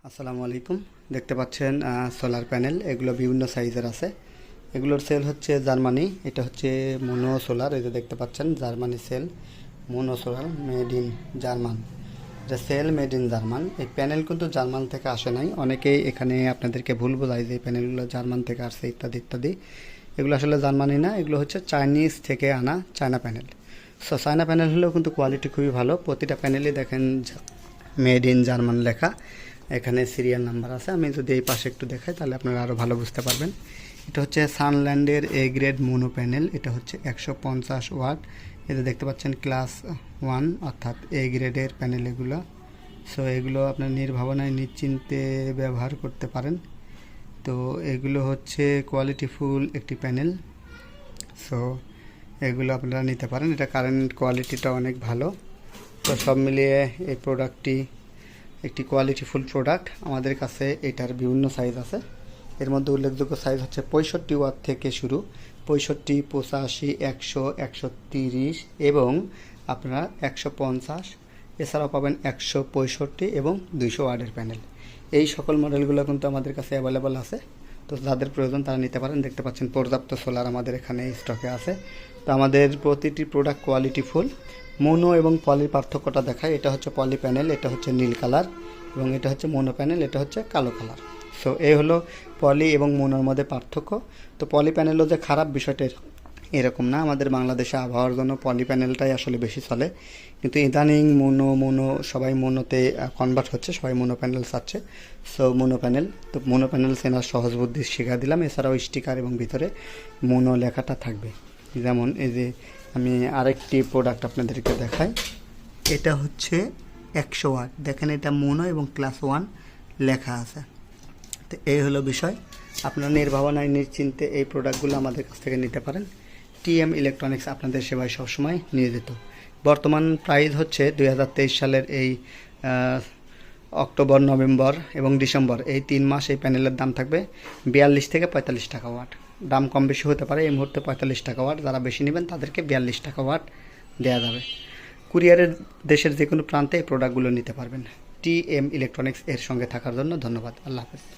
আসসালামু আলাইকুম। দেখতে পাচ্ছেন সোলার প্যানেল, এগুলো বিভিন্ন সাইজের আছে। এগুলোর সেল হচ্ছে জার্মানি। এটা হচ্ছে মোনো সোলার, এই যে দেখতে পাচ্ছেন Germany sell, mono solar made in German. এটা সেল মেড ইন জার্মান। এই প্যানেল কিন্তু জার্মান থেকে আসে নাই। অনেকেই এখানে আপনাদেরকে ভুল বোঝায় যে এই প্যানেলগুলো জার্মান থেকে আসছে ইত্যাদি ইত্যাদি। এগুলো আসলে জার্মানি না, এগুলো হচ্ছে চাইনিজ থেকে আনা China panel. So China panel হলেও কিন্তু কোয়ালিটি খুবই ভালো। প্রতিটা প্যানেলই দেখেন মেড ইন জার্মান লেখা, এখানে সিরিয়াল নাম্বার আছে। আমি যদি এই পাশে একটু দেখাই তাহলে আপনারা আরও ভালো বুঝতে পারবেন। এটা হচ্ছে সানল্যান্ডের এ গ্রেড মোনো প্যানেল। এটা হচ্ছে 150 ওয়াট। এটা দেখতে পাচ্ছেন ক্লাস 1 অর্থাৎ এ গ্রেডের প্যানেল এগুলো। সো এগুলো আপনার নির্ভাবনায় নিশ্চিন্তে ব্যবহার করতে পারেন। তো এগুলো হচ্ছে কোয়ালিটিফুল একটি প্যানেল। সো এগুলো আপনারা নিতে পারেন। এটা কারেন্ট কোয়ালিটিটা অনেক ভালো। তো সব মিলিয়ে এই প্রোডাক্টটি একটি কোয়ালিটিফুল প্রোডাক্ট। আমাদের কাছে এটার বিভিন্ন সাইজ আছে। এর মধ্যে উল্লেখযোগ্য সাইজ হচ্ছে 65 ওয়াট থেকে শুরু, 65, 85, 100, 130 এবং আপনারা 150। এছাড়াও পাবেন 165 এবং 200 ওয়াটের প্যানেল। এই সকল মডেলগুলো কিন্তু আমাদের কাছে অ্যাভেলেবল আছে। তো যাদের প্রয়োজন তারা নিতে পারেন। দেখতে পাচ্ছেন পর্যাপ্ত সোলার আমাদের এখানে স্টকে আছে। তো আমাদের প্রতিটি প্রোডাক্ট কোয়ালিটিফুল। মোনো এবং পলির পার্থক্যটা দেখায়। এটা হচ্ছে পলি প্যানেল, এটা হচ্ছে নীল কালার, এবং এটা হচ্ছে মোনো প্যানেল, এটা হচ্ছে কালো কালার। সো এই হলো পলি এবং মোনোর মধ্যে পার্থক্য। তো পলি প্যানেলও যে খারাপ বিষয়টা এরকম না। আমাদের বাংলাদেশে আবহাওয়ার জন্য পলি প্যানেলটাই আসলে বেশি চলে, কিন্তু ইদানিং মোনো সবাই মোনোতে কনভার্ট হচ্ছে, সবাই মোনো প্যানেল চাচ্ছে। সো মোনো প্যানেল, তো মোনো প্যানেল চেনার সহজ বুদ্ধি শিখা দিলাম। এছাড়াও স্টিকার এবং ভিতরে মোনো লেখাটা থাকবে। যেমন এই যে আমি আরেকটি প্রোডাক্ট আপনাদেরকে দেখাই। এটা হচ্ছে 100 ওয়াট। দেখেন এটা মোনো এবং ক্লাস 1 লেখা আছে। তো এই হলো বিষয়। আপনারা নির্ভাবনায় নিশ্চিন্তে এই প্রোডাক্টগুলো আমাদের কাছ থেকে নিতে পারেন। টিএম ইলেকট্রনিক্স আপনাদের সেবায় সবসময় নিয়োজিত। বর্তমান প্রাইস হচ্ছে 2023 সালের এই অক্টোবর, নভেম্বর এবং ডিসেম্বর এই 3 মাস এই প্যানেলের দাম থাকবে 42 থেকে 45 টাকা ওয়াট। দাম কম বেশি হতে পারে। এই মুহূর্তে 45 টাকা ওয়াট। যারা বেশি নেবেন তাদেরকে 42 টাকা ওয়াট দেওয়া যাবে। কুরিয়ারের দেশের যে কোনো প্রান্তে এই প্রোডাক্টগুলো নিতে পারবেন। টিএম ইলেকট্রনিক্স এর সঙ্গে থাকার জন্য ধন্যবাদ। আল্লাহ হাফেজ।